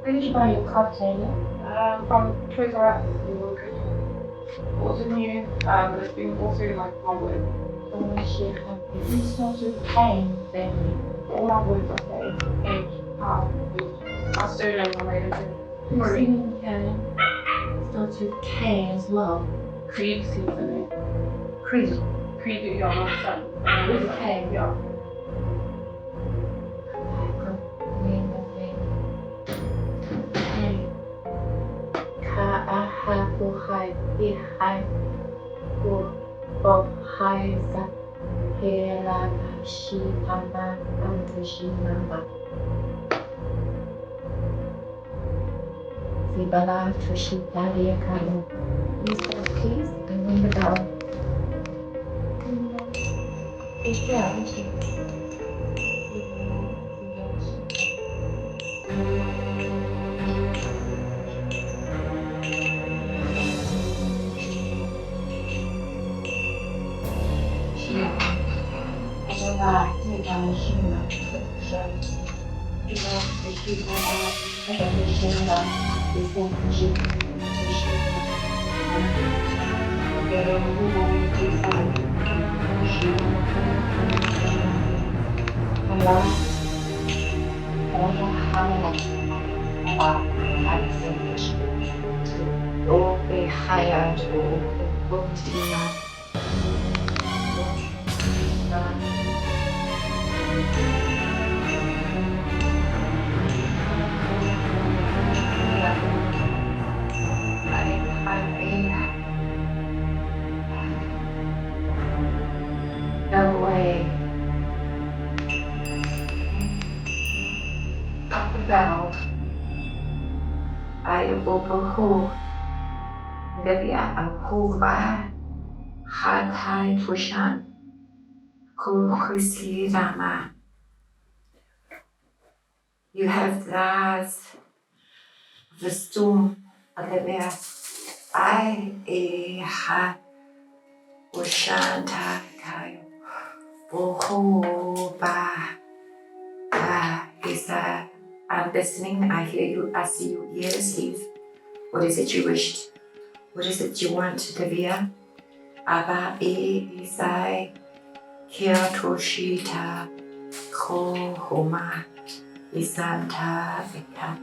Where did you buy your cup, Taylor? From Toys R Us. Also new, but it's been also like my wood. It's not just pain, then all my wood are saved. And I still know my way to Starts with K as well. Creed season. Creed. Creed, yeah, my son. With a K. Yeah. Sibala Tushitalia Kano. Please, and ring the bell. No way. Up the bell. I will behold. Livia Apuva Hatai Fushan Kukusi Rama. You have thus the storm Olivia. I ha Ushanta Kayo Bohoba Isa. I'm listening, I hear you, I see you, ears leave. What is it you wished? What is it you want, Livia? Aba Isai Kia Toshita Ko Homa Isanta Vita.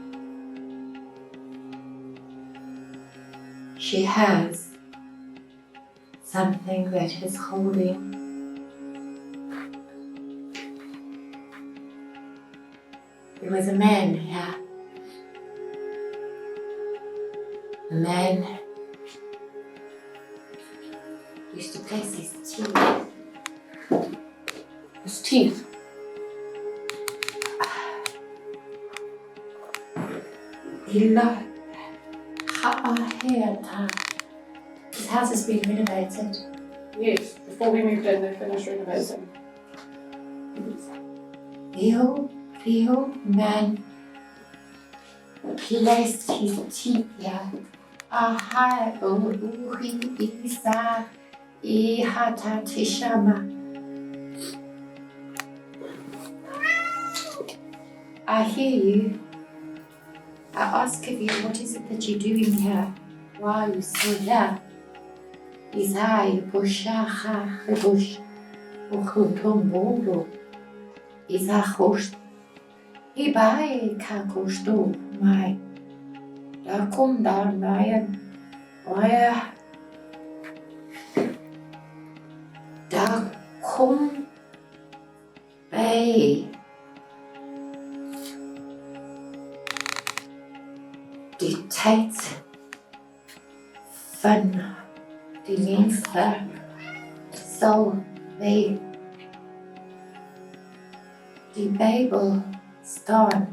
She has something that is holding. There was a man here. A man used to place his teeth. His teeth. He loved his house has been renovated. Yes, before we moved in, they finished renovating. The old man placed his teeth here. Isa Ihatatishama. I hear you. I ask of you, what is it that you're doing here? Why are you still here? Isai Bushaha Bush Uhutombodo. Isa Host. Ibai Kakosto, my Daar kom daar naaien. Baie. Daar kom by. Die tyd van die mense sal by die Bybel staan.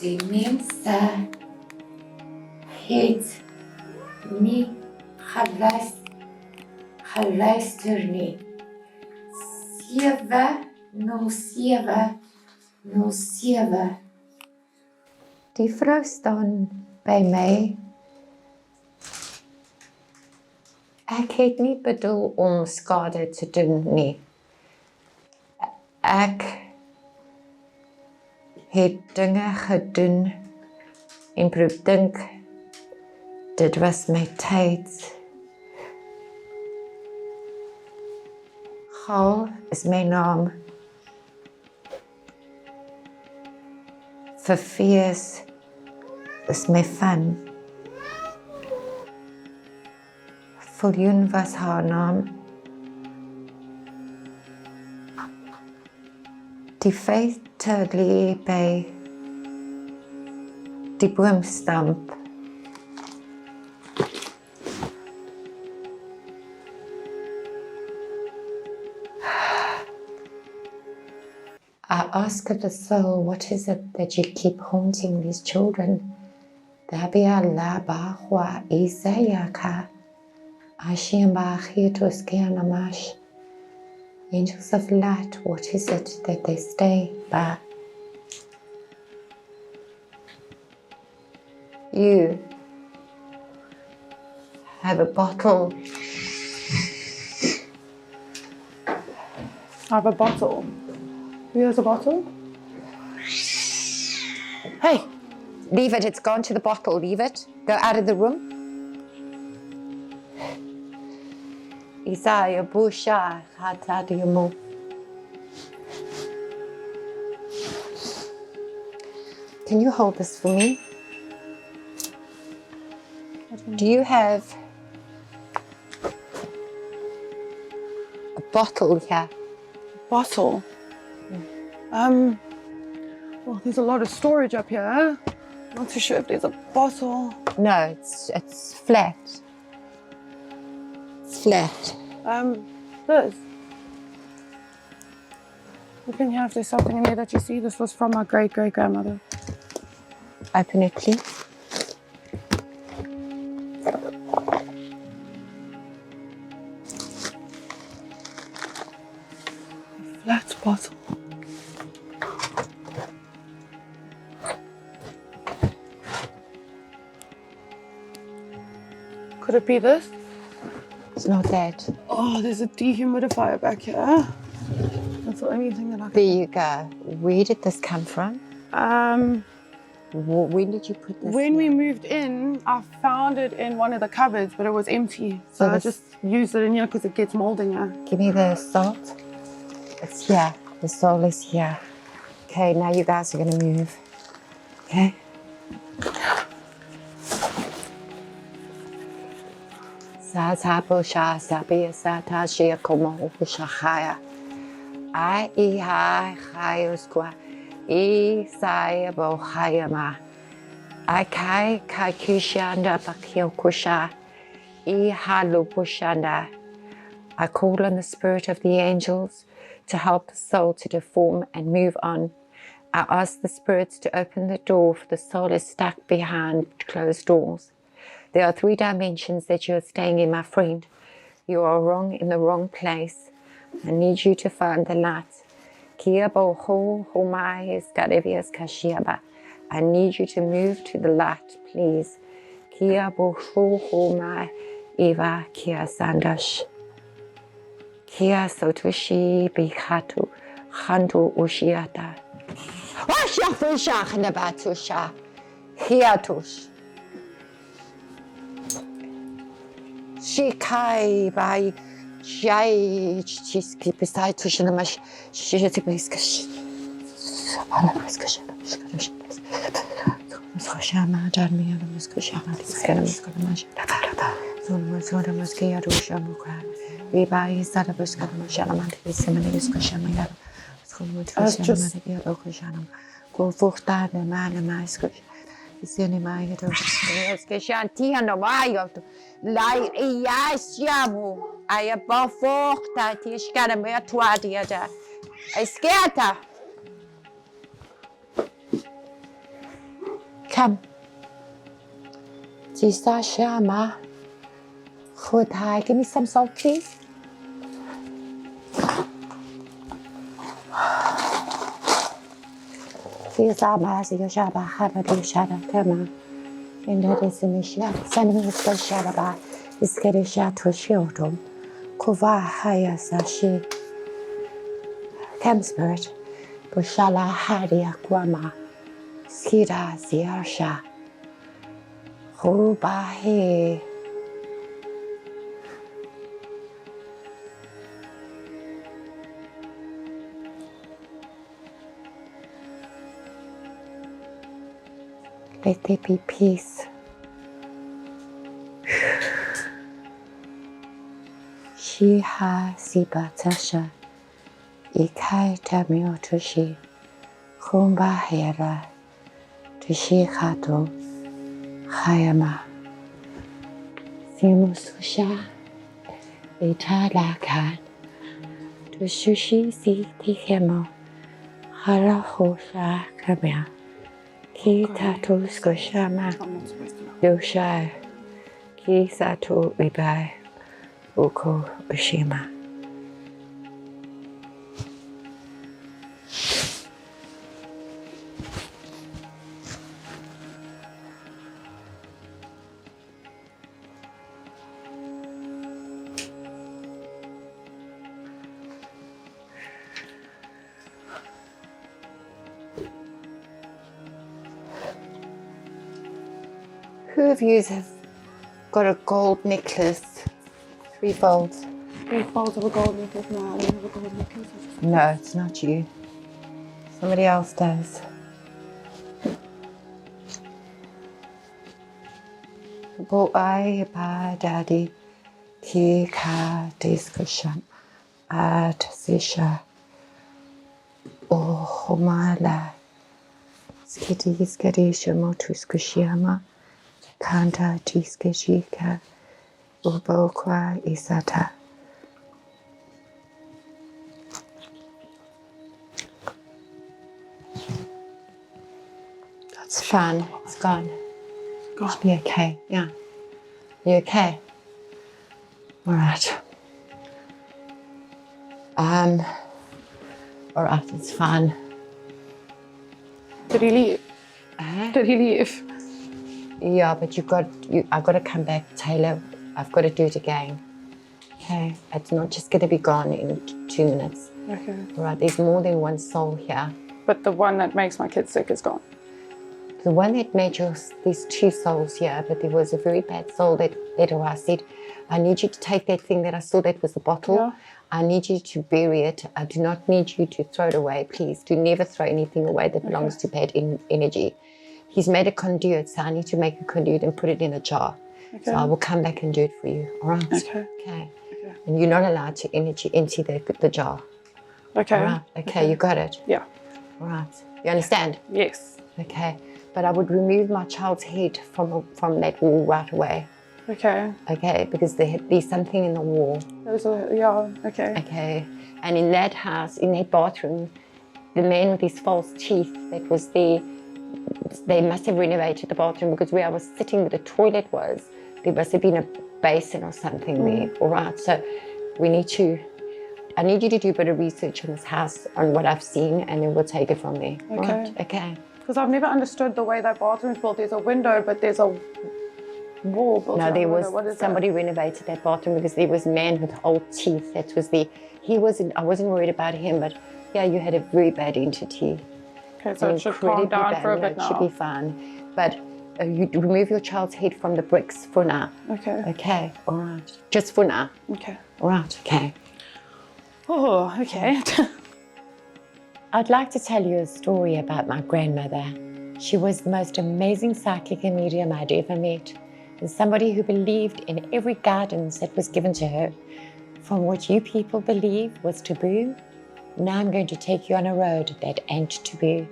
Die mense het nie geluister nie. 70707. Die vrou staan by my. Ek het nie bedoel om skade te doen nie. Ek het dinge gedoen en probeer dink dit was my tyd. Gal is my naam. Verfees is my van. Viljoen was haar naam. Die feite lê by die boomstamp. I asked the soul, what is it that you keep haunting these children? Dabia la bahwa isayaka. Ashimba hitus kianamash. Angels of light, what is it that they stay by? You have a bottle. I have a bottle. Who has a bottle? Hey! Leave it, it's gone to the bottle, leave it. Go out of the room. Isaiah Busha Hatadiumu. Can you hold this for me? Do you have a bottle here? Bottle? Well, there's a lot of storage up here. Not too sure if there's a bottle. No, it's flat. It's flat. This. Look in here if there's something in here that you see. This was from my great-great-grandmother. Open it, please. Flat bottle. Could it be this? It's not that. Oh, there's a dehumidifier back here. That's the only thing that I There you go. Where did this come from? When did you put this When we here? moved in, I found it in one of the cupboards, but it was empty. So I just used it in here because it gets mold in here. Give me the salt. It's here. The soul is here. Okay, now you guys are going to move. Okay? Sasabusha sabia sata shia como ushahaya. I ihai hayuskwa. I sayabo hayama. I kai kushanda bakio kusha. I halupushanda. I call on the spirit of the angels to help the soul to deform and move on. I ask the spirits to open the door, for the soul is stuck behind closed doors. There are 3 dimensions that you are staying in, my friend. You are wrong in the wrong place. I need you to find the light. I need you to move to the light, please. Eva Kia Sandash. Kia Sotushi Bihatu Handu Ushiata. Washafusha Hanabatusha. Hiatush. Shikai by Jai Chiski beside Tushanamash. She is a Muskushama, Darmiana, Muskushama, Skanamuskamash, Zulmusura Muskia, Rushamuka, Vibai, Sadabuskama, Shalamant, Seminary Skushamaya, Skulmutushamaya, Rokushanam, go Furta, the man, and my skush. Cinema, Skashanti and the Mayo, Lai Yashamu, I above Forta, Tishkanamia Tuadiata. I scared her. Come. Tisa Shama. Good hi. Give me some salt, please. Tisa Mazi Shaba Habadu Shada. Come on. And that is in the shed. Send me a Shadaba. Is getting shot to Shiotum. Kova Haya Sashi. Come, spirit. Bushala Hadia Guama. Skida Ziarsha. Rubahe. Let there be peace. Shiha Sibatasha. Ikai Tamiotoshi. Kumba Hera. Tushikato. Hayama. Simususha. Italakan. Tushushi si tikemo. Harahosha kamya. Ki tatu skoshama. Doshai. Ki sato ibai. Uko ushima. Who of you have got a gold necklace? 3 folds. 3 folds of a gold necklace. No, I don't have a gold necklace. No, it's not you. Somebody else does. Bo ai ba daddy ki ka discussion at sisha oh homala skiti skadisha motuskushiyama kanta tiskashika ubokwa isata. It's fun. It's gone. It'll be okay. Yeah. You okay? All right. All right. It's fine. Did he leave? Did he leave? Yeah, but I've got to come back, Taylor. I've got to do it again. Okay. It's not just going to be gone in 2 minutes. Okay. All right. There's more than one soul here. But the one that makes my kids sick is gone. The one that made these 2 souls here, but there was a very bad soul that I said, I need you to take that thing that I saw that was the bottle. Yeah. I need you to bury it. I do not need you to throw it away, please. Do never throw anything away that belongs to bad energy. He's made a conduit, so I need to make a conduit and put it in a jar. Okay. So I will come back and do it for you, all right? Okay. Okay. And you're not allowed to empty the jar. Okay. All right? Okay, you got it? Yeah. All right. You understand? Yes. Okay. But I would remove my child's head from that wall right away. Okay. Okay, because there's something in the wall. Okay. Okay. And in that house, in that bathroom, the man with his false teeth that was there, they must have renovated the bathroom because where I was sitting where the toilet was, there must have been a basin or something there. All right. So I need you to do a bit of research on this house, on what I've seen, and then we'll take it from there. Okay. Right? Okay. Because I've never understood the way that bathroom's built. There's a window, but there's a wall built. No, there What was is somebody renovated that bathroom because there was a man with old teeth. That was I wasn't worried about him, but yeah, you had a very bad entity. Okay, so it should calm down for a bit now. It should be fine. But you remove your child's head from the bricks for now. Okay. Okay, all right. Just for now. Okay. All right, okay. Oh, okay. I'd like to tell you a story about my grandmother. She was the most amazing psychic and medium I'd ever met, and somebody who believed in every guidance that was given to her. From what you people believe was taboo, now I'm going to take you on a road that ain't taboo.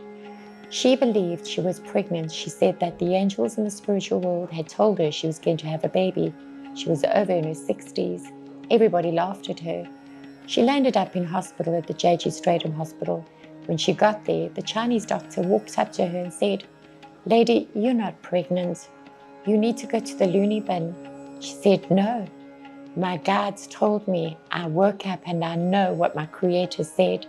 She believed she was pregnant. She said that the angels in the spiritual world had told her she was going to have a baby. She was over in her 60s. Everybody laughed at her. She landed up in hospital at the J.G. Stratham Hospital. When she got there, the Chinese doctor walked up to her and said, "Lady, you're not pregnant. You need to go to the loony bin." She said, "No. My guides told me. I woke up and I know what my creator said."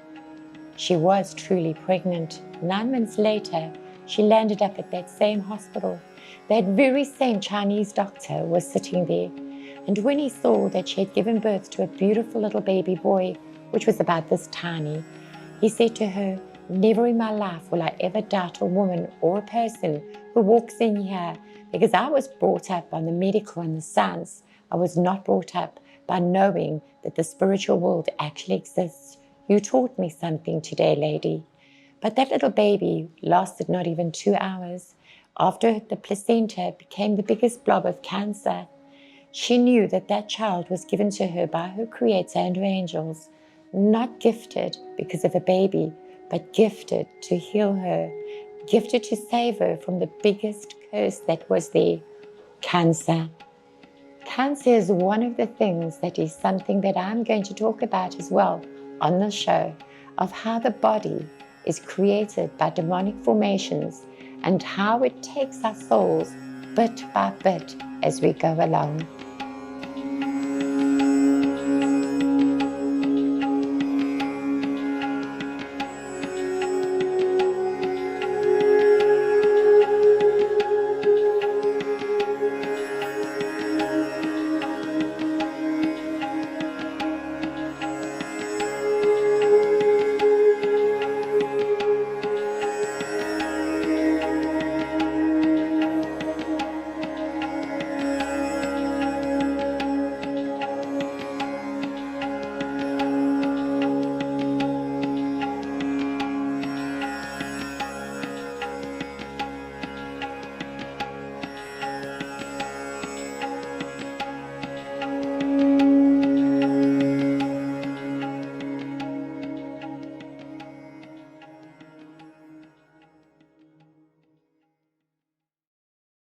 She was truly pregnant. 9 months later, she landed up at that same hospital. That very same Chinese doctor was sitting there. And when he saw that she had given birth to a beautiful little baby boy, which was about this tiny, he said to her, "Never in my life will I ever doubt a woman or a person who walks in here, because I was brought up on the medical and the science. I was not brought up by knowing that the spiritual world actually exists. You taught me something today, lady." But that little baby lasted not even 2 hours. After the placenta became the biggest blob of cancer, she knew that that child was given to her by her creator and her angels, not gifted because of a baby, but gifted to heal her, gifted to save her from the biggest curse that was there, cancer. Cancer is one of the things that is something that I'm going to talk about as well on the show, of how the body is created by demonic formations and how it takes our souls bit by bit as we go along.